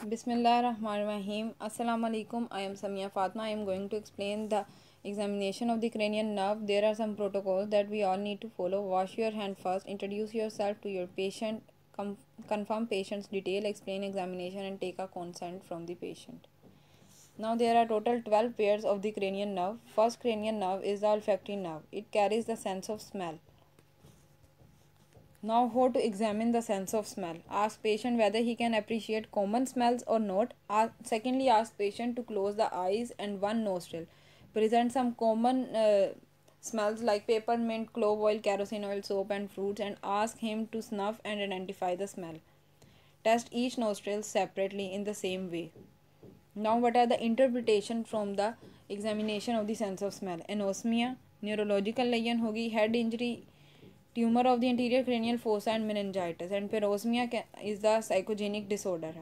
Bismillahirrahmanirrahim. Assalamu alaikum. I am Samia Fatma. I am going to explain the examination of the cranial nerve. There are some protocols that we all need to follow. Wash your hand first. Introduce yourself to your patient. Confirm patient's detail. Explain examination and take a consent from the patient. Now there are total 12 pairs of the cranial nerve. First cranial nerve is the olfactory nerve. It carries the sense of smell. Now, how to examine the sense of smell? Ask patient whether he can appreciate common smells or not. Secondly, ask patient to close the eyes and one nostril. Present some common smells like peppermint, clove oil, kerosene oil, soap, and fruits, and ask him to snuff and identify the smell. Test each nostril separately in the same way. Now, what are the interpretation from the examination of the sense of smell? Anosmia, neurological lesion होगी, head injury, tumor of the anterior cranial fossa and meningitis, and parosmia is the psychogenic disorder.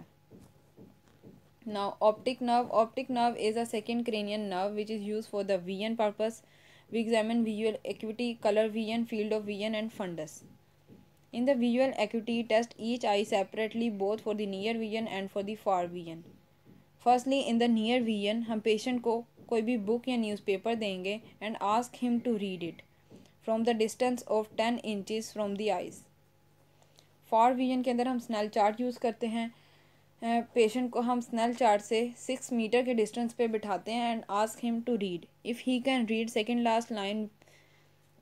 Now optic nerve is a second cranial nerve which is used for the vision purpose. We examine visual acuity, color vision, field of vision, and fundus. In the visual acuity, test each eye separately both for the near vision and for the far vision. Firstly, in the near vision, हम patient को कोई भी book या newspaper देंगे and ask him to read it from the distance of 10 inches from the eyes. For vision के अंदर हम snail chart use करते हैं. पेशेंट को हम स्नेल चार्ट से 6 मीटर के डिस्टेंस पे बिठाते हैं and ask him to read. If he can read second last line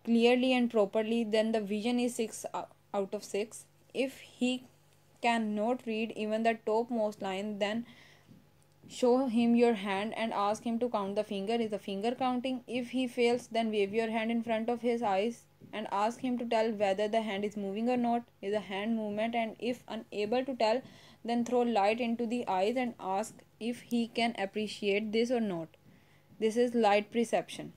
clearly and properly, then the vision is 6 out of 6. If he cannot read even the topmost line, then show him your hand and ask him to count the finger. Is the finger counting? If he fails, then wave your hand in front of his eyes and ask him to tell whether the hand is moving or not. Is a hand movement? And if unable to tell, then throw light into the eyes and ask if he can appreciate this or not. This is light perception.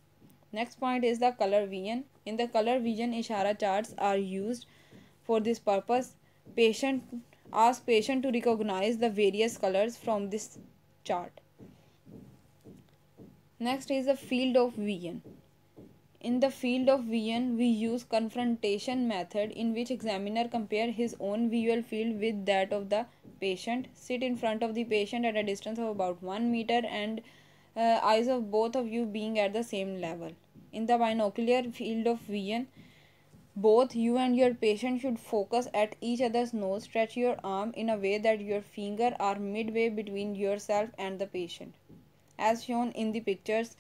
Next point is the color vision. In the color vision, ishara charts are used for this purpose. Ask patient to recognize the various colors from this chart. Next is the field of vision. In the field of vision, we use confrontation method in which examiner compare his own visual field with that of the patient. Sit in front of the patient at a distance of about 1 meter and eyes of both of you being at the same level. In the binocular field of vision, both you and your patient should focus at each other's nose. Stretch your arm in a way that your fingers are midway between yourself and the patient. As shown in the pictures,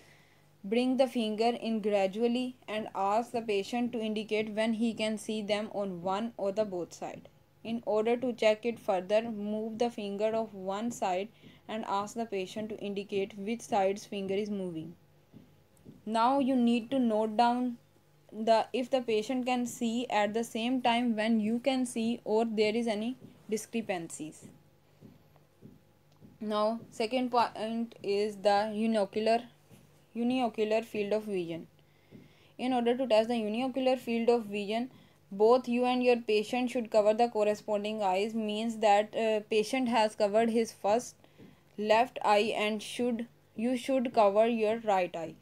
bring the finger in gradually and ask the patient to indicate when he can see them on one or the both side. In order to check it further, move the finger of one side and ask the patient to indicate which side's finger is moving. Now you need to note down if the patient can see at the same time when you can see or there is any discrepancies. Now second point is the uniocular field of vision. In order to test the uniocular field of vision, both you and your patient should cover the corresponding eyes. Means that patient has covered his first left eye and you should cover your right eye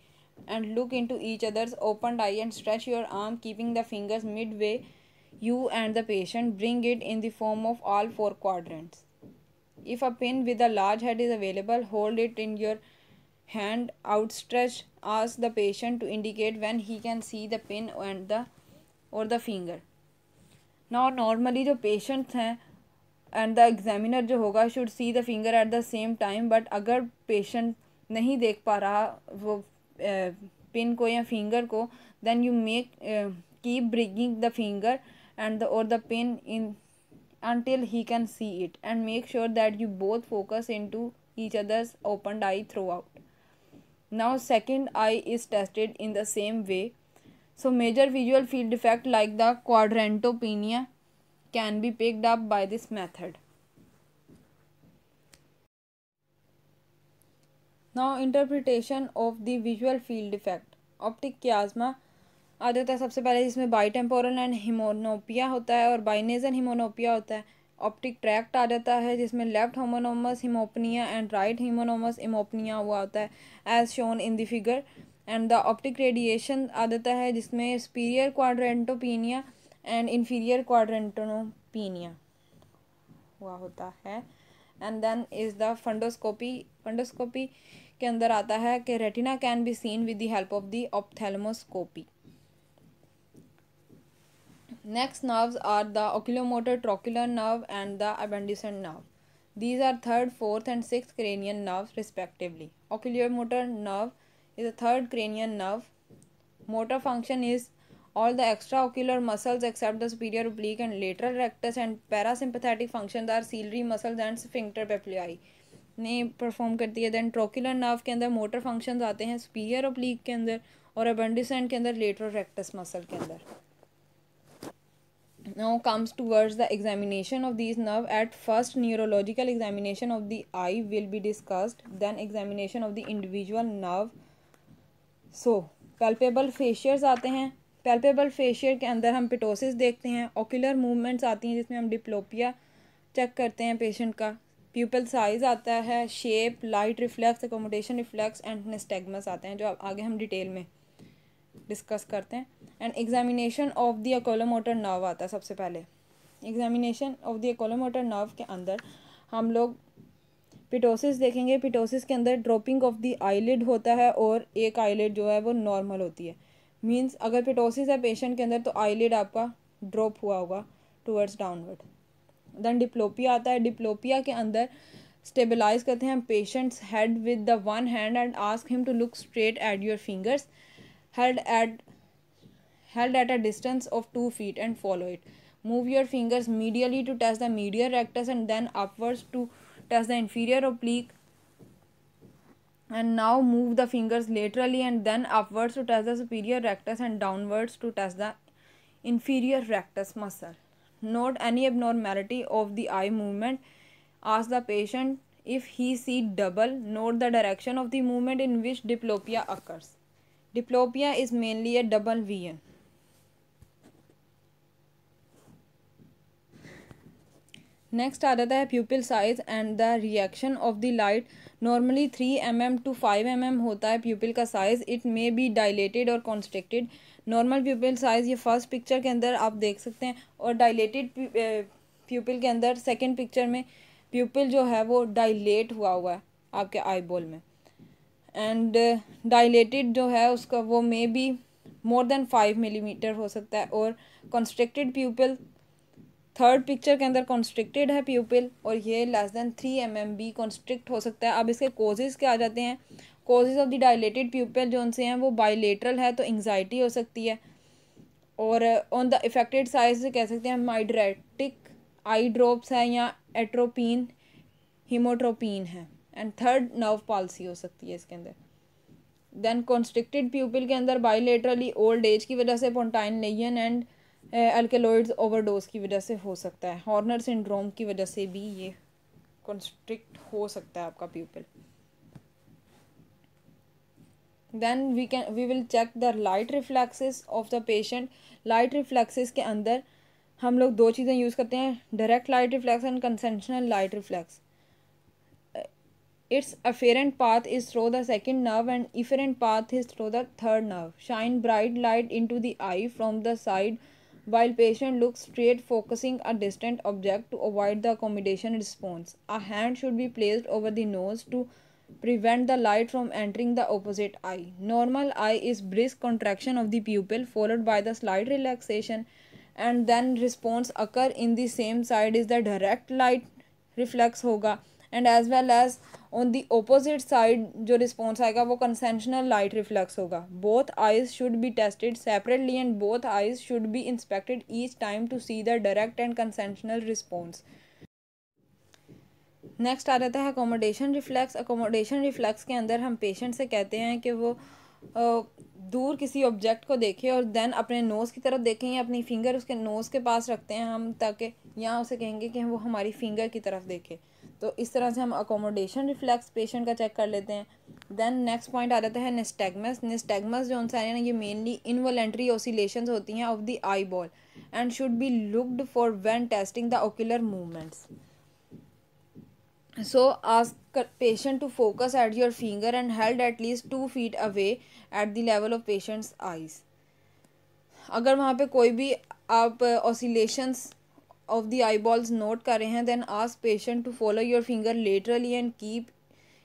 and look into each other's opened eye and stretch your arm keeping the fingers midway. You and the patient bring it in the form of all four quadrants. If a pin with a large head is available, hold it in your hand outstretched. Ask the patient to indicate when he can see the pin and the finger. Now normally जो patients हैं and the examiner जो होगा should see the finger at the same time, but अगर patient नहीं देख पा रहा वो पिन को या फिंगर को, then you keep bringing the finger or the pin in until he can see it and make sure that you both focus into each other's opened eye throughout. Now second eye is tested in the same way. So major visual field defect like the quadrantopenia can be picked up by this method. Now interpretation of the visual field defect. Optic chiasma आ जाता है सबसे पहले, जिसमें बाईटेम्पोरल and हिमोनोपिया होता है और बाइनेजल हिमोनोपिया होता है. ऑप्टिक ट्रैक्ट आ जाता है जिसमें left homonymous hemianopia and right homonymous hemianopia हुआ होता है as shown in the figure. And the optic radiation आ जाता है जिसमें superior quadrantanopia and inferior quadrantanopia हुआ होता है. And then is the fundoscopy. Fundoscopy के अंदर आता है कि retina can be seen with the help of the ophthalmoscopy. Next nerves are the oculomotor trochlear nerve and the abducens nerve. These are third, fourth, and sixth cranial nerves respectively. Oculomotor nerve is a third cranial nerve. Motor function is all the extraocular muscles except the superior oblique and lateral rectus, and parasympathetic functions are ciliary muscles and sphincter papillae ने perform करती है। Then ट्रोक्युलर nerve के अंदर motor functions आते हैं superior oblique के अंदर और एबंडिसेंट के अंदर लेटरल रेक्टस मसल के अंदर। Now comes towards the examination of these nerve. At first, neurological examination of the eye will be discussed, then examination of the individual nerve. So palpable facials आते हैं। palpable facial के अंदर हम पिटोसिस देखते हैं, ocular movements आती हैं जिसमें हम डिप्लोपिया चेक करते हैं पेशेंट का, प्यूपल साइज आता है, shape, light reflex, accommodation reflex and nystagmus आते हैं जो आगे हम डिटेल में डिस्कस करते हैं। And examination of the oculomotor nerve आता है सबसे पहले। Examination of the oculomotor nerve के अंदर हम लोग पिटोसिस देखेंगे। पिटोसिस के अंदर ड्रॉपिंग ऑफ द आईलिड होता है और एक आईलिड जो है वो नॉर्मल होती है। मींस अगर पिटोसिस है पेशेंट के अंदर तो आईलिड आपका ड्रॉप हुआ होगा टूवर्ड्स डाउनवर्ड। देन डिप्लोपिया आता है। डिप्लोपिया के अंदर स्टेबलाइज करते हैं patient's head with the one hand and ask him to look straight at your fingers held at a distance of 2 feet and follow it. Move your fingers medially to touch the medial rectus and then upwards to touch the inferior oblique. And now move the fingers laterally and then upwards to touch the superior rectus and downwards to touch the inferior rectus muscle. Note any abnormality of the eye movement. Ask the patient if he sees double. Note the direction of the movement in which diplopia occurs. Diplopia is mainly a double vision. Next आ जाता है pupil size and the reaction of the light. Normally 3 mm to 5 mm होता है pupil का size. It may be dilated और constricted. Normal pupil size ये first picture के अंदर आप देख सकते हैं और डायलेटेड प्यूपिल के अंदर सेकंड पिक्चर में प्यूपिल जो है वो डायलेट हुआ है आपके आई बॉल में। एंड डायलेटेड जो है उसका वो may be more than 5 mm हो सकता है। और कॉन्स्ट्रिक्टेड प्यूपिल थर्ड पिक्चर के अंदर कॉन्स्ट्रिक्टेड है प्यूपिल और ये लेस देन 3 mm भी कॉन्स्ट्रिक्ट हो सकता है। अब इसके कोजेज़ क्या आ जाते हैं। कोजेज़ ऑफ द डायलेटेड प्यूपिल जो उनसे हैं वो बायलेटरल है तो एंग्जाइटी हो सकती है। और ऑन द इफेक्टेड साइज से कह सकते हैं माइड्रेटिक आई ड्रॉप्स है या एट्रोपिन हीमोट्रोपिन है। एंड थर्ड नर्व पॉलिसी हो सकती है इसके अंदर। देन कॉन्स्ट्रिक्टेड प्यूपिल के अंदर बायलेटरली ओल्ड एज की वजह से पोंटाइन लेयन एंड अल्केलॉइड्स ओवरडोज की वजह से हो सकता है। हॉर्नर सिंड्रोम की वजह से भी ये कॉन्स्ट्रिक्ट हो सकता है आपका pupil. Then we will check the light reflexes of the patient. Light reflexes के अंदर हम लोग दो चीज़ें यूज़ करते हैं, direct light reflex and consensual light reflex. Its afferent path is through the second nerve and efferent path is through the third nerve. Shine bright light into the eye from the side while patient looks straight, focusing a distant object to avoid the accommodation response. A hand should be placed over the nose to prevent the light from entering the opposite eye. Normal eye is brisk contraction of the pupil followed by the slight relaxation and then response occur in the same side is the direct light reflex होगा and as well as on the opposite side जो response आएगा वो consensual light reflex होगा। Both eyes should be tested separately and both eyes should be inspected each time to see the direct and consensual response. Next आ जाता है accommodation reflex. Accommodation reflex के अंदर हम पेशेंट से कहते हैं कि वो दूर किसी ऑब्जेक्ट को देखें और देन अपने नोज़ की तरफ देखें या अपनी फिंगर उसके नोज़ के पास रखते हैं हम, ताकि यहाँ उसे कहेंगे कि वो हमारी फिंगर की तरफ देखे। तो इस तरह से हम अकोमोडेशन रिफ्लेक्स पेशेंट का चेक कर लेते हैं। देन नेक्स्ट पॉइंट आ जाता है निस्टैग्मस। निस्टैग्मस जो उनसे है ये मेनली इनवॉलेंट्री ऑसिलेशंस होती हैं of the eye ball and should be looked for when testing the ocular movements. So ask patient to focus at your finger and held at least 2 feet away at the level of patient's eyes. अगर वहाँ पे कोई भी आप oscillations of the eye balls note कर रहे हैं, then ask patient to follow your finger laterally and keep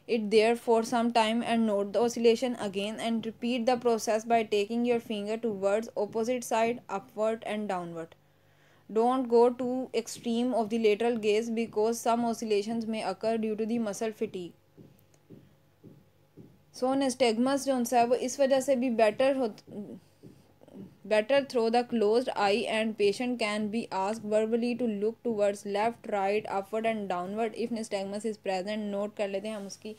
it there for some time and note the oscillation again and repeat the process by taking your finger towards opposite side, upward and downward. Don't go to extreme of the lateral gaze because some oscillations may occur due to the muscle fatigue. So nystagmus जो है वो इस वजह से भी better through the closed eye and patient can be asked verbally to look towards left, right, upward and downward if nystagmus is present. Note कर लेते हैं हम उसकी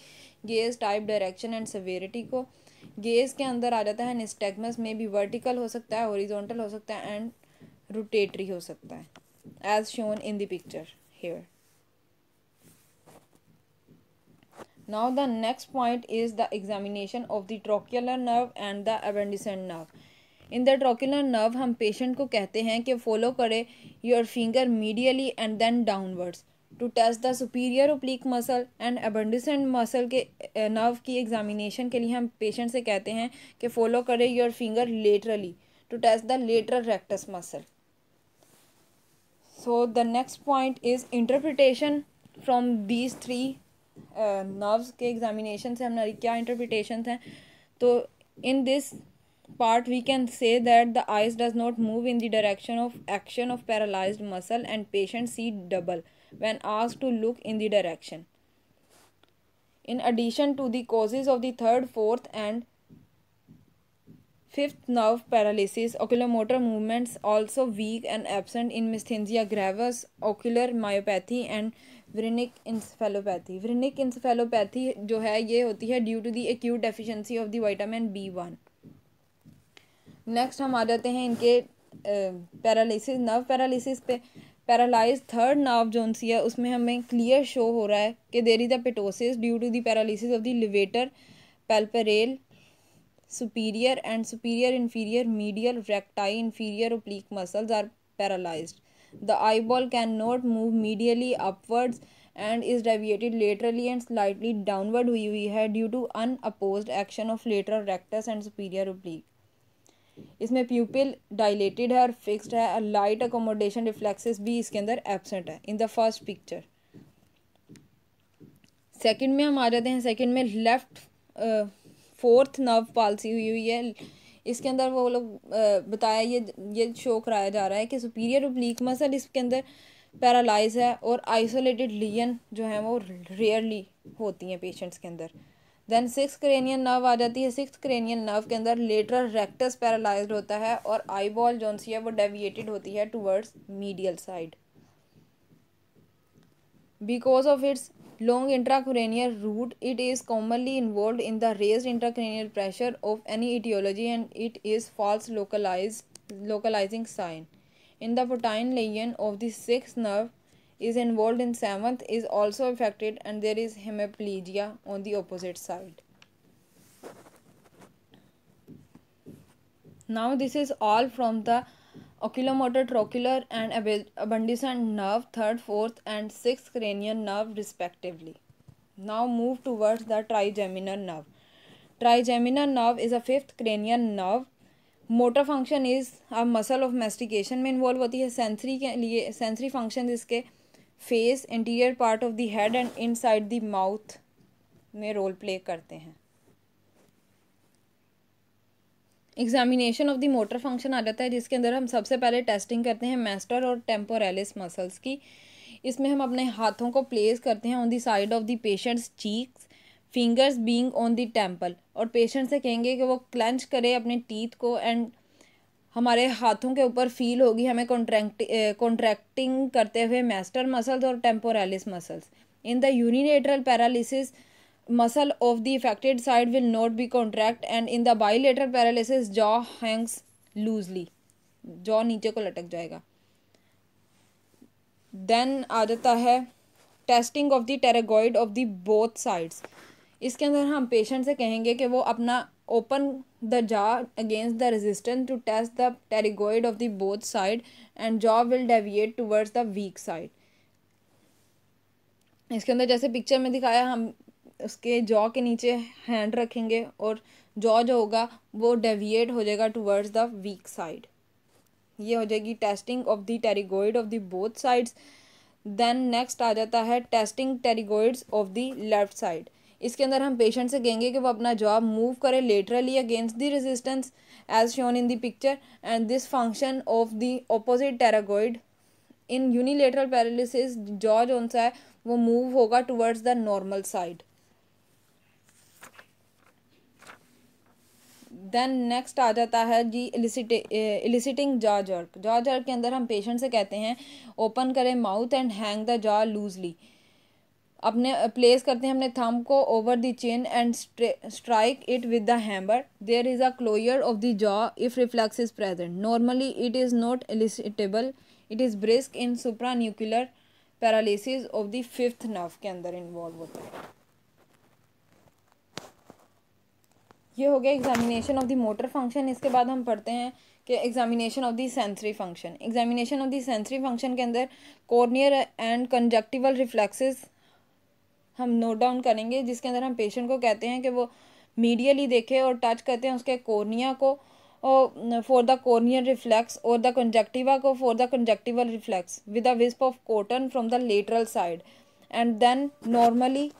gauge type, direction and severity को. गेज के अंदर आ जाता है nystagmus में भी वर्टिकल हो सकता है, हॉरिजॉन्टल हो सकता है एंड रोटेटरी हो सकता है as shown in the picture here. Now the next point is the examination of the trochlear nerve and the appendicular nerve. In the trochlear nerve हम पेशेंट को कहते हैं कि फॉलो करे your finger medially and then downwards to test the superior oblique muscle and abducent muscle के nerve की examination के लिए हम पेशेंट से कहते हैं कि फॉलो करे your finger laterally to test the lateral rectus muscle. So the next point is interpretation from these three nerves के एग्जामिनेशन से हमारी क्या इंटरप्रिटेशन हैं. तो in this part we can say that the eyes does not move in the direction of action of paralyzed muscle and patient see double when asked to look in the direction. In addition to the causes of the third, fourth and fifth nerve paralysis, oculomotor movements also weak and absent in misthynsia gravis, ocular myopathy and Wernicke encephalopathy. Wernicke encephalopathy जो है ये होती है due to the acute deficiency of the vitamin B1. Next हम आ जाते हैं इनके पैरालिसिस, नर्व पैरालिसिस पे. पैरालाइज थर्ड नर्व जोन सी है उसमें हमें क्लियर शो हो रहा है कि there is a ptosis due to the paralysis of the levator palpebrae superior and superior inferior medial recti inferior oblique muscles are paralyzed. The eyeball cannot move medially upwards and is deviated laterally and slightly downward हुई हुई है due to unopposed action of lateral rectus and superior oblique. इसमें प्यूपिल dilated है और fixed है. Light accommodation reflexes भी इसके अंदर एब्सेंट है in the first picture. Second में हम आ जाते हैं. सेकंड में लेफ्ट फोर्थ नर्व पालसी हुई है. इसके अंदर वो लोग बताया ये शो कराया जा रहा है कि सुपीरियर ओब्लिक मसल इसके अंदर पैरालाइज है और आइसोलेटेड लीजन जो है वो रेयरली होती हैं पेशेंट्स के अंदर. देन सिक्स क्रेनियल नर्व आ जाती है. सिक्स क्रेनियल नर्व के अंदर लेटरल रेक्टस पैरालाइज्ड होता है और आई बॉल जोन सी है वो डेविएटेड होती है towards medial side. Because of its long intracranial route it is commonly involve in the raised intracranial pressure of any etiology and it is false localizing sign. In the pontine lesion of the sixth nerve is involved in seventh is also affected and there is hemiplegia on the opposite side. Now this is all from the oculomotor, trochlear and abundant nerve, third, fourth and sixth cranial nerve respectively. Now move towards the trigeminal nerve. Trigeminal nerve is a fifth cranial nerve. Motor function is अब muscle of mastication में involve होती है. Sensory के लिए sensory function इसके face, interior part of the head and inside the mouth में role play करते हैं. Examination of the motor function आ जाता है जिसके अंदर हम सबसे पहले टेस्टिंग करते हैं मैस्टर और टेम्पोरालिस मसल्स की. इसमें हम अपने हाथों को प्लेस करते हैं on the side of the patients cheeks, fingers being on the temple और पेशेंट से कहेंगे कि वो क्लेंच करे अपने टीथ को एंड हमारे हाथों के ऊपर फील होगी हमें कॉन्ट्रैक्टिंग करते हुए मैस्टर मसल्स और temporalis muscles. In the unilateral paralysis muscle of the affected side will not be contract and in the bilateral paralysis jaw hangs loosely, jaw नीचे को लटक जाएगा. then आ जाता है testing of the pterygoid of the both sides. इसके अंदर हम पेशेंट से कहेंगे कि वो अपना open the jaw against the resistance to test the pterygoid of the both side and jaw will deviate towards the weak side. इसके अंदर जैसे पिक्चर में दिखाया हम उसके जॉ के नीचे हैंड रखेंगे और जॉ जो होगा वो डेविएट हो जाएगा टुवर्ड्स द वीक साइड. ये हो जाएगी testing of the pterygoid of the both sides. Then next आ जाता है testing pterygoids of the left side. इसके अंदर हम पेशेंट से कहेंगे कि वो अपना जॉ मूव करे laterally against the resistance as shown in the picture, and this function of the opposite pterygoid in unilateral paralysis jaw जो सा है वो मूव होगा towards the normal side. Then next आ जाता है जी eliciting jaw jerk. Jaw jerk के अंदर हम पेशेंट से कहते हैं ओपन करें mouth and hang the jaw loosely. अपने प्लेस करते हैं अपने थंब को over the chin and strike it with the hammer. There is a closure of the jaw if reflex is present. Normally it is not elicitable, it is brisk in supranuclear paralysis of the fifth nerve के अंदर involve होता है। ये हो गया examination of the motor function. इसके बाद हम पढ़ते हैं कि examination of the sensory function. Examination of the sensory function के अंदर कॉर्नियर एंड कंजक्टिवल रिफ्लेक्सेस हम नोट डाउन करेंगे, जिसके अंदर हम पेशेंट को कहते हैं कि वो मीडियली देखे और टच करते हैं उसके कॉर्निया को फॉर द कॉर्नियर रिफ्लेक्स और द कंजक्टिवा को for the conjunctival reflex with a wisp of cotton from the lateral side, and then normally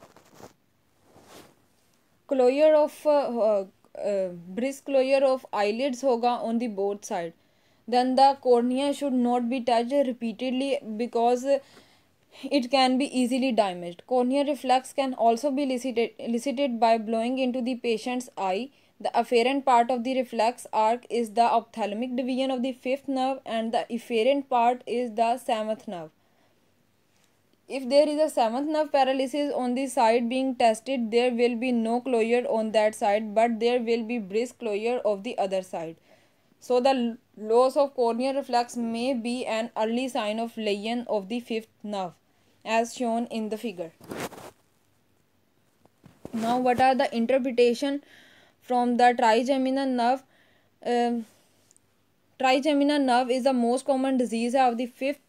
closure of brisk closure of eyelids होगा on the both side. Then the cornea should not be touched repeatedly because it can be easily damaged. Corneal reflex can also be elicited by blowing into the patient's eye. The afferent part of the reflex arc is the ophthalmic division of the fifth nerve, and the efferent part is the seventh nerve. If there is a seventh nerve paralysis on the side being tested, there will be no closure on that side, but there will be brisk closure of the other side. So the loss of corneal reflex may be an early sign of lesion of the fifth nerve, as shown in the figure. Now what are the interpretation from the trigeminal nerve? Trigeminal nerve is the most common disease of the fifth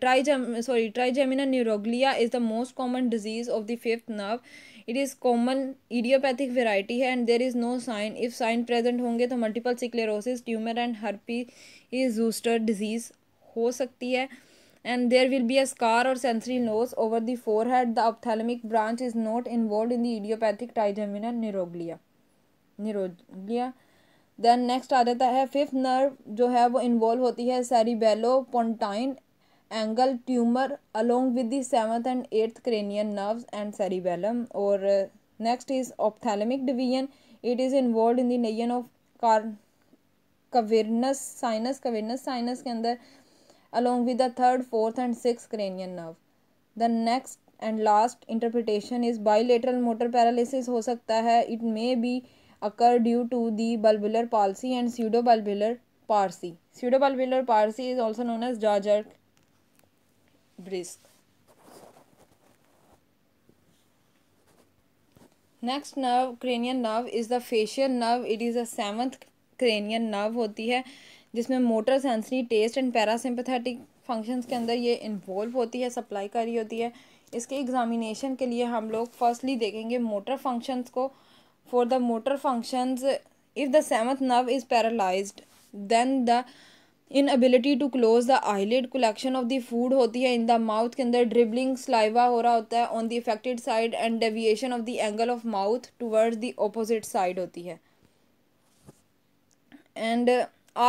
trigeminal neuralgia is the most common disease of the fifth nerve. It is common idiopathic variety है and there is no sign. If sign present होंगे तो multiple sclerosis, tumor and herpes zoster disease हो सकती है, and there will be a scar or sensory loss over the forehead. The ophthalmic branch is not involved in the idiopathic trigeminal neuralgia. Then next आ जाता है fifth nerve जो है वो involve होती है cerebellopontine angle tumour along with the seventh and eighth cranial nerves and cerebellum. और next is ophthalmic division, it is involve in the lesion of cavernous sinus के अंदर along with the third fourth and six cranial nerve. The next and last interpretation is bilateral motor paralysis हो सकता है, it may be occur due to the bulbar palsy and pseudobulbar palsy. Pseudobulbar palsy is also known as jaw jerk brisk. Next nerve, cranial nerve, is the facial nerve. It is a seventh cranial nerve होती है जिसमें motor, sensory, taste and parasympathetic functions के अंदर ये involve होती है, supply कर रही होती है। इसके एग्जामिनेशन के लिए हम लोग फर्स्टली देखेंगे मोटर फंक्शंस को। For the motor functions, if the seventh nerve is paralyzed, then the inability to close the eyelid, collection of the food होती है in the mouth के अंदर, dribbling saliva हो रहा होता है on the affected side and deviation of the angle of mouth towards the opposite side होती है। And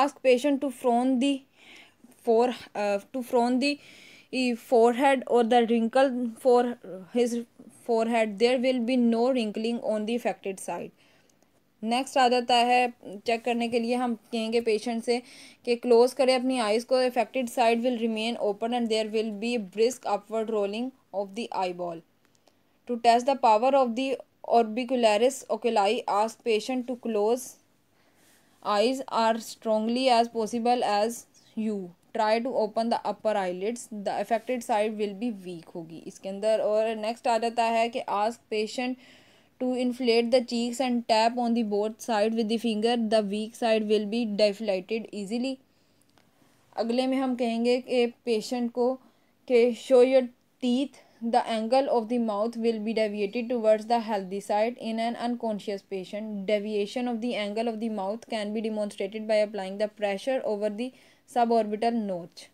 ask patient to frown the forehead or the wrinkle for his forehead. There will be no wrinkling on the affected side. Next आ जाता है check करने के लिए हम कहेंगे पेशेंट से कि क्लोज करें अपनी आइज़ को, affected side will remain open and there will be brisk upward rolling of the eye ball. To test the power of the orbicularis oculi, ask patient to close eyes are strongly as possible as you try to open the upper eyelids, the affected side will be weak होगी इसके अंदर। और next आ जाता है कि ask patient to inflate the cheeks and tap on the both side with the finger, the weak side will B deflated easily. अगले में हम कहेंगे कि पेशेंट को कि show your teeth, the angle of the mouth will be deviated towards the healthy side in an unconscious patient. Deviation of the angle of the mouth can be demonstrated by applying the pressure over the sub orbital नोच।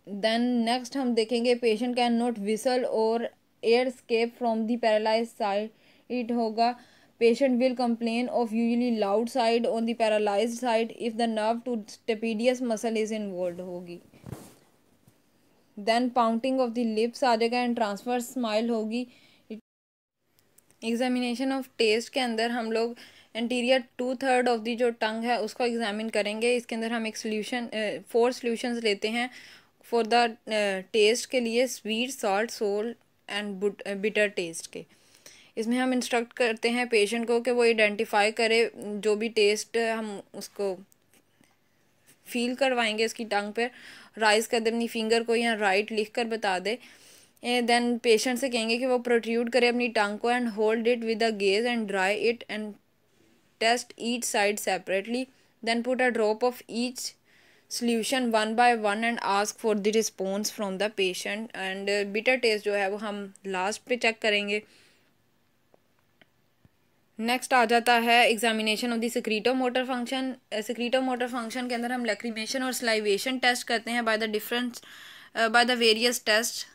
Then next हम देखेंगे patient can not whistle और air escape from the paralyse side, it होगा patient will complain of usually loud side on the paralyzed side if the nerve to stapedius muscle is involved होगी। Then पाउंटिंग of the lips आ जाएगा and transfer smile होगी। Examination of test के अंदर हम लोग anterior 2/3 of the जो टंग है उसको एग्जामिन करेंगे। इसके अंदर हम एक सोल्यूशन 4 सॉल्यूशंस लेते हैं फॉर द टेस्ट के लिए, sweet, salt, sour and bitter taste के। इसमें हम इंस्ट्रक्ट करते हैं पेशेंट को कि वो आइडेंटिफाई करे जो भी टेस्ट हम उसको फील करवाएंगे इसकी टंग पर, राइज कर दे अपनी फिंगर को या राइट लिख कर बता दे। देन पेशेंट से कहेंगे कि वो प्रोट्रूड करे अपनी टंग को and hold it with a gauze and dry it and taste each side separately. Then put a drop of each solution one by one and ask for the response from the patient। and bitter taste जो है वो हम last पे check करेंगे। Next आ जाता है examination of the secretomotor function. Secretomotor function के अंदर हम लैक्रिमेशन और स्लाइवेशन टेस्ट करते हैं by the various test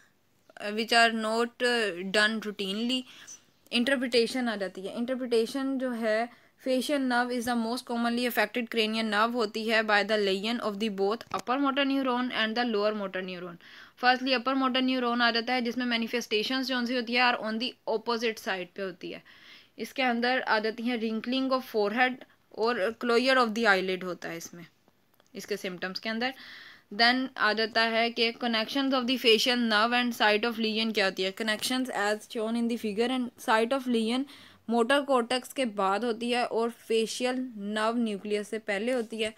which are not done routinely. Interpretation आ जाती है। इंटरप्रिटेशन जो है facial nerve is the most commonly affected cranial nerve होती है by the lesion of the both upper motor neuron and the lower motor neuron. Firstly upper motor neuron आ जाता है जिसमें मैनिफेस्टेशंस जो सी होती है और ऑन दी ऑपोजिट साइड पे होती है। इसके अंदर आ जाती हैं रिंकलिंग ऑफ फोरहेड और क्लोयर ऑफ द आईलिड होता है इसमें, इसके सिम्टम्स के अंदर। देन आ जाता है कि connections of the facial nerve and site of lesion क्या होती है। Connections as shown in the figure and site of lesion motor cortex के बाद होती है और फेशियल नर्व न्यूक्लियस से पहले होती है।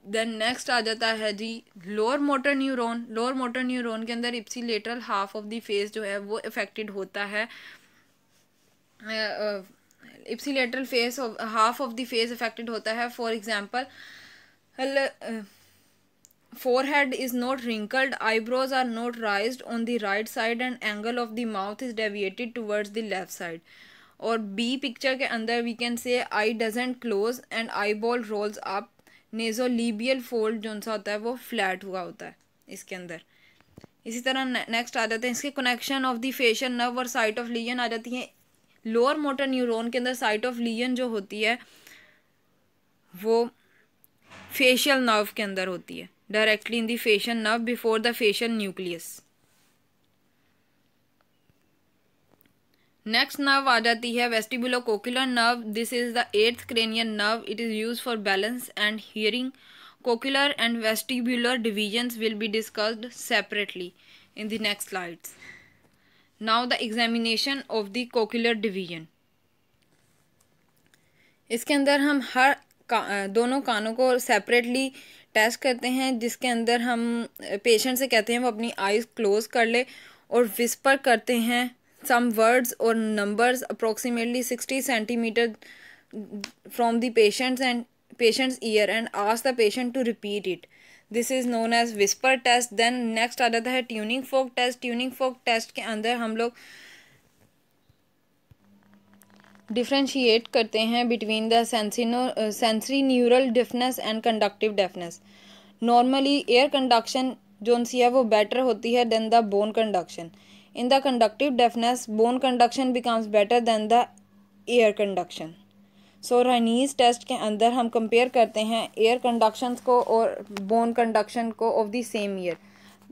देन नेक्स्ट आ जाता है जी lower motor neuron. Lower motor neuron के अंदर ipsilateral half of the face जो है वो अफेक्टेड होता है। Ipsilateral face half of the face affected होता है। For example forehead is not wrinkled, eyebrows are not raised on the right side and angle of the mouth is deviated towards the left side। और B picture के अंदर we can see eye doesn't close and eye ball rolls up, nasolabial fold जो सा होता है वो flat हुआ होता है इसके अंदर। इसी तरह नेक्स्ट आ जाते हैं इसके connection of the facial nerve और साइट ऑफ लीजन आ जाती है। लोअर मोटर न्यूरॉन के अंदर साइट ऑफ लीजन जो होती है वो फेशियल नर्व के अंदर होती है, directly in the facial nerve before the facial nucleus. Next nerve आ जाती है vestibulocochlear nerve. This is the 8th cranial nerve. It is used for balance and hearing. Cochlear and vestibular divisions will be discussed separately in the next slides. Now the examination of the cochlear division. इसके अंदर हम दोनों कानों को separately test करते हैं, जिसके अंदर हम पेशेंट से कहते हैं वो अपनी आईज क्लोज कर ले और विस्पर करते हैं some words or numbers approximately 60 centimeter from the patient's ear and ask the patient to repeat it. This is known as whisper test. Then next आ जाता है tuning fork test. tuning fork test के अंदर हम लोग differentiate करते हैं between the sensory neural deafness and conductive deafness. Normally air conduction जो सी है वो बेटर होती है then the bone conduction. In the conductive deafness, bone conduction becomes better than the air conduction. So Raynaud's test के अंदर हम compare करते हैं एयर कंडक्शन को और बोन कंडक्शन को of the same ear.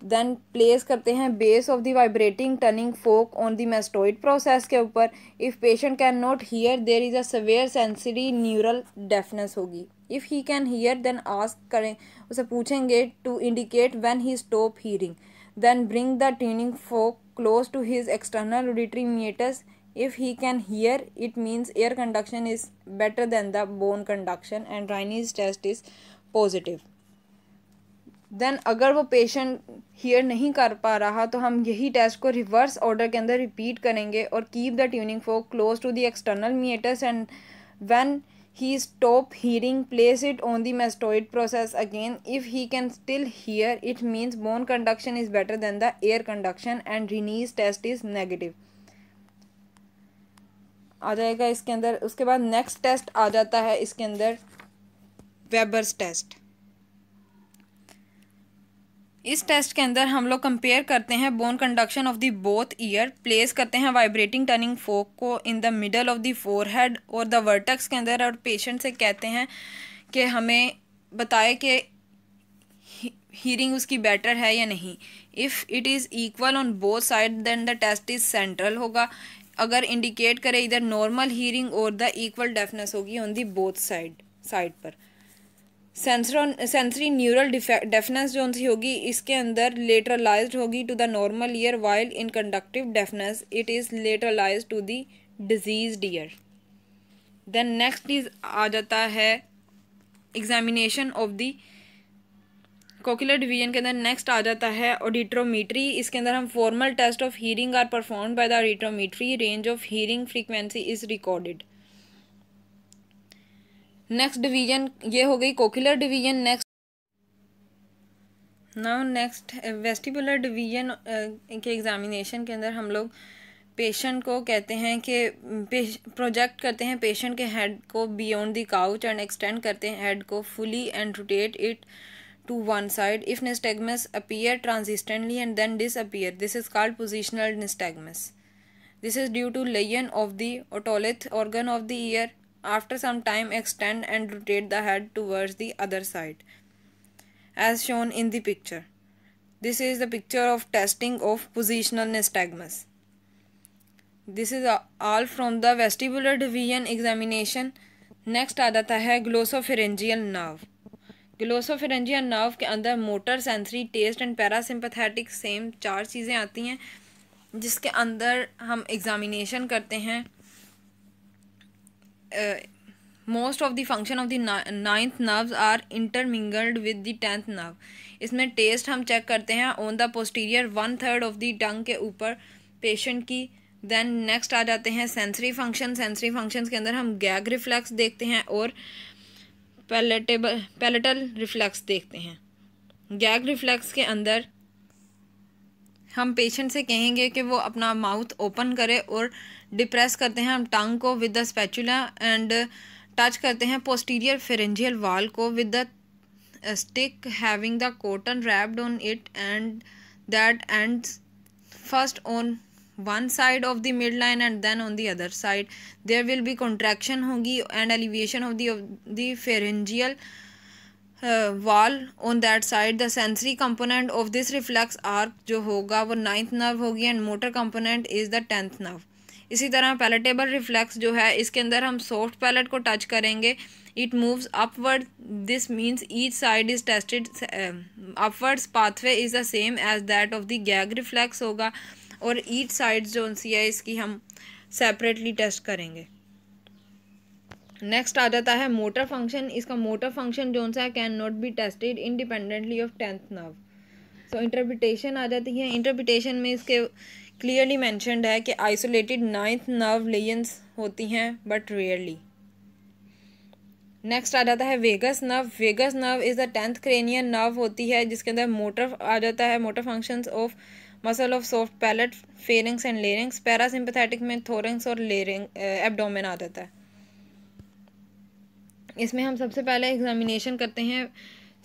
Then place करते हैं base of the vibrating tuning fork on the mastoid process के ऊपर। If patient can not hear there is a severe sensory neural deafness होगी। If he can hear then ask करें, उसे पूछेंगे to indicate when he stop hearing. Then bring the tuning fork close to his external auditory meatus. If he can hear, it means air conduction is better than the bone conduction and Raynaud's test is positive. Then अगर वो patient here नहीं कर पा रहा तो हम यही test को रिवर्स ऑर्डर के अंदर रिपीट करेंगे और keep the tuning fork close to the external meatus and when he stop hearing place it on the mastoid process again. If he can still hear, it means bone conduction is better than the air conduction and Raynaud's test is negative आ जाएगा इसके अंदर। उसके बाद next test आ जाता है इसके अंदर Weber's test. इस टेस्ट के अंदर हम लोग कंपेयर करते हैं bone conduction of the both year, place करते हैं वाइब्रेटिंग टर्निंग फोक को in the middle of the forehead और द वर्टेक्स के अंदर, और पेशेंट से कहते हैं कि हमें बताए कि हीरिंग उसकी बेटर है या नहीं। If it is equal on both side then the test is central होगा। अगर इंडिकेट करे इधर नॉर्मल हीरिंग और द इक्वल डेफनेस होगी ऑन दी बोथ साइड पर। सेंसरी न्यूरल डेफनेस जो सी होगी इसके अंदर लेटरलाइज्ड होगी to the normal ear, while in conductive deafness it is lateralised to the diseased ear. Then next is आ जाता है examination of the cochlear division के अंदर नेक्स्ट आ जाता है ऑडिट्रोमीट्री। इसके अंदर हम formal test of hearing are performed by the audiometry, range of hearing frequency is recorded. Next division ये हो गई cochlear division. Next vestibular division के एग्जामिनेशन के अंदर हम लोग पेशेंट को कहते हैं कि प्रोजेक्ट करते हैं पेशेंट के हेड को beyond the couch and extend करते हैं हेड को fully and rotate it to one side. If nystagmus appear transistently and then disappear, this is called positional nystagmus. This is due to lesion of the otolith organ of the ear. After some time, extend and rotate the head towards the other side, as shown in the picture. This is the picture of testing of positional nystagmus. This is all from the vestibular division examination. Next आ जाता है glossopharyngeal nerve. Glossopharyngeal nerve के अंदर motor, sensory, taste and parasympathetic same 4 चीज़ें आती हैं, जिसके अंदर हम एग्जामिनेशन करते हैं most of the function of the 9th nerves are intermingled with the 10th nerve. इसमें टेस्ट हम चेक करते हैं on the posterior 1/3 of the tongue के ऊपर पेशेंट की। देन नेक्स्ट आ जाते हैं सेंसरी फंक्शन। सेंसरी फंक्शंस के अंदर हम गैग रिफ्लेक्स देखते हैं और पैलेटल रिफ्लेक्स देखते हैं। गैग रिफ्लेक्स के अंदर हम पेशेंट से कहेंगे कि वो अपना माउथ ओपन करे और डिप्रेस करते हैं हम टंग को with the spatula and touch करते हैं पोस्टीरियर फेरेंजियल वॉल को with the stick having the cotton wrapped on it and that ends first on one side of the midline and then on the other side. There will be contraction होगी and elevation of the pharyngeal wall on that side. The sensory component of this reflex arc जो होगा वो 9th nerve होगी and motor component is the 10th nerve. इसी तरह palatable reflex जो है इसके अंदर हम soft palate को टच करेंगे. It moves upward. This means each side is tested. Upwards pathway is the same as that of the gag reflex होगा और ईच साइड जो सी है इसकी हम सेपरेटली टेस्ट करेंगे। नेक्स्ट आ जाता है मोटर फंक्शन। इसका मोटर फंक्शन जो सा है can not be tested independently of 10th nerve. So interpretation आ जाती है। इंटरप्रिटेशन में इसके क्लियरली मैंशनड है कि आइसोलेटेड 9th नर्व लेजन्स होती हैं बट रेयरली। नेक्स्ट आ जाता है vagus nerve. Vagus nerve is the 10th cranial nerve होती है जिसके अंदर मोटर आ जाता है। Motor functions of muscle of soft palate, pharynx and larynx. Parasympathetic में थोरेंक्स और लेरिंग एब्डोमेन आ जाता है। इसमें हम सबसे पहले एग्जामिनेशन करते हैं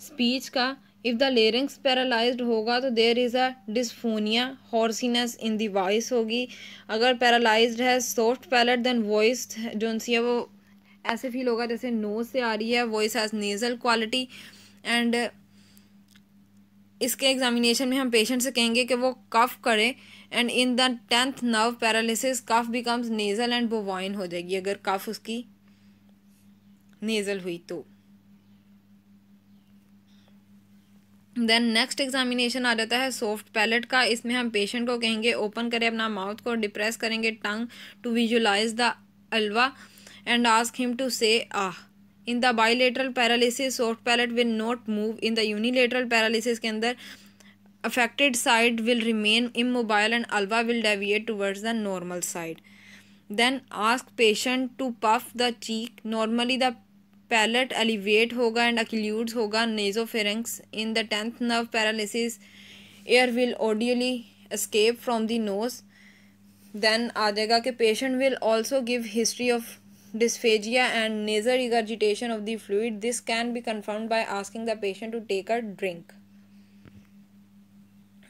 स्पीच का। इफ़ द लेरिंग्स पैरालाइज्ड होगा तो there is a dysphonia, hoarseness in the voice होगी। अगर पैरालाइज्ड है सॉफ्ट पैलेट देन वॉइस जो सी है वो ऐसे फील होगा जैसे नोज से आ रही है। Voice has nasal quality and इसके एग्जामिनेशन में हम पेशेंट से कहेंगे कि वो कफ करे and in the 10th nerve paralysis cough becomes nasal and bovine हो जाएगी अगर कफ उसकी नेजल हुई तो। देन नेक्स्ट एग्जामिनेशन आ जाता है सॉफ्ट पैलेट का। इसमें हम पेशेंट को कहेंगे ओपन करें अपना माउथ को, डिप्रेस करेंगे tongue to visualise the uvula and ask him to say aah. In the bilateral paralysis soft palate will not move. In the unilateral paralysis के अंदर affected side will remain immobile and uvula will deviate towards the normal side. Then ask patient to puff the cheek. Normally the palate elevate होगा and occludes होगा nasopharynx. In the 10th nerve paralysis air will audibly escape from the nose. Then आ जाएगा कि patient will also give history of dysphagia and nasal regurgitation of the fluid. This can be confirmed by asking the patient to take a drink.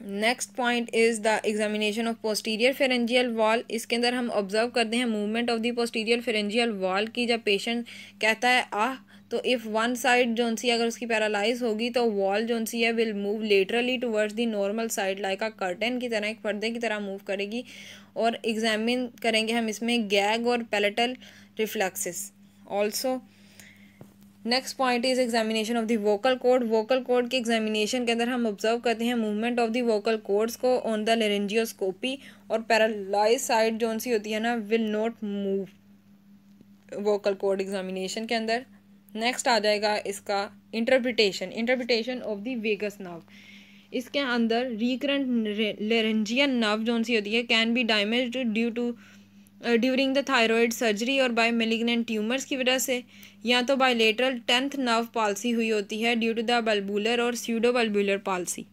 Next point is the examination of posterior pharyngeal wall. इसके अंदर हम observe करते हैं movement of the posterior pharyngeal wall की। जब patient कहता है आह, तो इफ़ वन साइड जोन सी अगर उसकी पैरालाइज होगी तो वॉल जोन सी है will move laterally towards the normal side like a curtain की तरह, एक पर्दे की तरह मूव करेगी। और एग्जामिन करेंगे हम इसमें गैग और palatal reflexes also. Next point is examination of the vocal cord. Vocal cord के एग्जामिनेशन के अंदर हम ऑब्जर्व करते हैं movement of the vocal cords को ऑन द लेरेंजियोस्कोपी। और पैरालाइज साइड जोन सी होती है ना will not move vocal cord examination के अंदर। नेक्स्ट आ जाएगा इसका interpretation of the vagus nerve. इसके अंदर रिकरेंट लेरेंजियन नर्व जोन सी होती है can B damaged due to during the thyroid surgery और बाय मेलिग्नेंट ट्यूमर्स की वजह से, या तो बायलेटरल 10th नर्व पाल्सी हुई होती है ड्यू टू द बल्बुलर और pseudo bulbar palsy.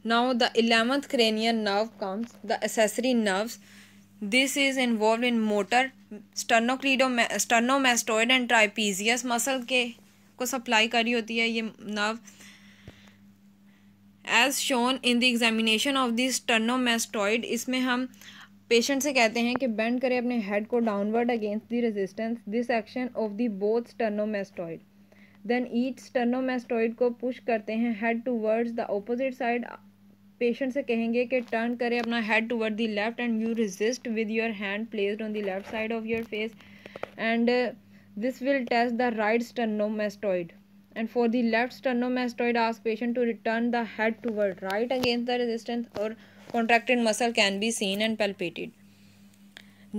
Now the 11th cranial nerve comes, the accessory nerves. This is involved in motor, sternocleidomastoid and trapezius muscle के को सप्लाई करी होती है ये nerve. As shown in the examination of the sternomastoid, इसमें हम patient से कहते हैं कि बेंड करें अपने हेड को downward against the resistance this action of the both sternomastoid. Then each sternomastoid को पुश करते हैं head towards the opposite side. Patient से कहेंगे कि टर्न करें अपना head toward the left and you resist with your hand placed on the left side of your face and this will test the right sternomastoid. And for the left sternomastoid, ask patient to return the head toward right against the resistance, or contracted muscle can be seen and palpated.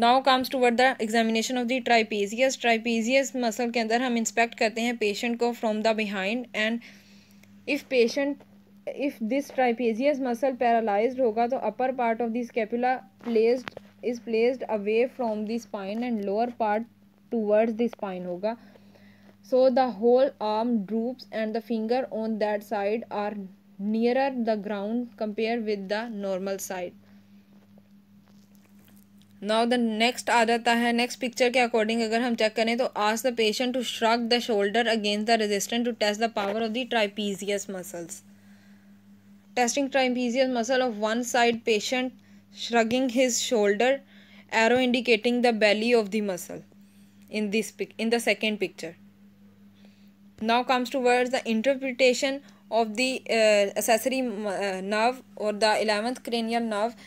Now comes toward the examination of the trapezius. Trapezius muscle के अंदर हम inspect करते हैं patient को from the behind, and if this trapezius muscle paralyzed होगा तो upper part of the scapula is placed away from the spine and lower part towards the spine होगा. So the whole arm droops and the finger on that side are nearer the ground compared with the normal side. Now the next आ जाता है next picture के according अगर हम check करें तो ask the patient to shrug the shoulder against the resistance to test the power of the trapezius muscles. Testing trapezius muscle of one side, patient shrugging his shoulder, arrow indicating the belly of the muscle in the second picture. Now comes towards the interpretation of the accessory nerve, or the 11th cranial nerve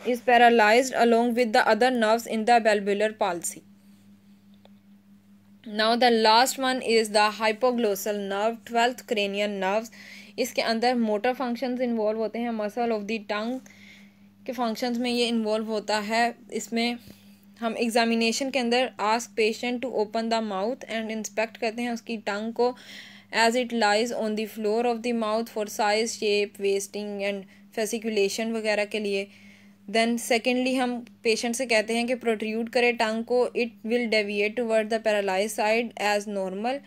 is paralyzed along with the other nerves in the valvular palsy. Now the last one is the hypoglossal nerve, 12th cranial nerves. इसके अंदर motor functions involve होते हैं, muscle of the tongue के functions में ये involve होता है। इसमें हम एग्जामिनेशन के अंदर ask patient to open the mouth and inspect करते हैं उसकी टंग को as it lies on the floor of the mouth for size, shape, wasting and fasciculation वगैरह के लिए। देन सेकेंडली हम पेशेंट से कहते हैं कि प्रोट्रूड करे टंग को, it will deviate toward the paralyse side as normal.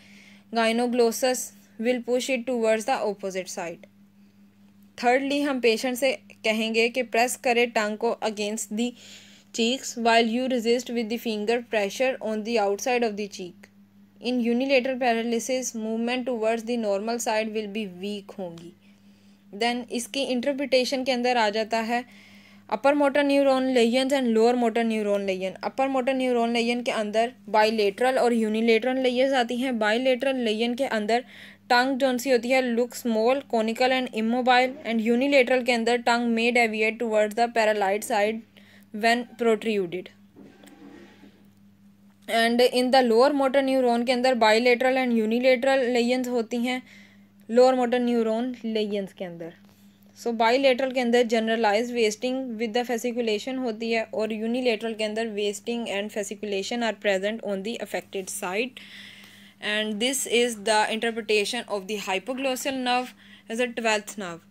Genioglossus will push it towards the opposite side. Thirdly हम पेशेंट से कहेंगे कि प्रेस करे टंग को against the cheeks while you resist with the finger pressure on the outside of the cheek. In unilateral paralysis, movement towards the normal side will be weak होंगी। Then इसकी interpretation के अंदर आ जाता है upper motor neuron lesions and lower motor neuron lesion. upper motor neuron lesion के अंदर bilateral और unilateral layers आती हैं। bilateral lesion के अंदर टंग जोन सी होती है look small, conical and immobile, and unilateral के अंदर tongue may deviate towards the paralysed side when protruded. And in the lower motor neuron के अंदर bilateral and unilateral lesions होती हैं lower motor neuron lesions के अंदर। So bilateral के अंदर generalized wasting with the fasciculation होती है, और unilateral के अंदर wasting and fasciculation are present on the affected side. And this is the interpretation of the hypoglossal nerve as a 12th nerve.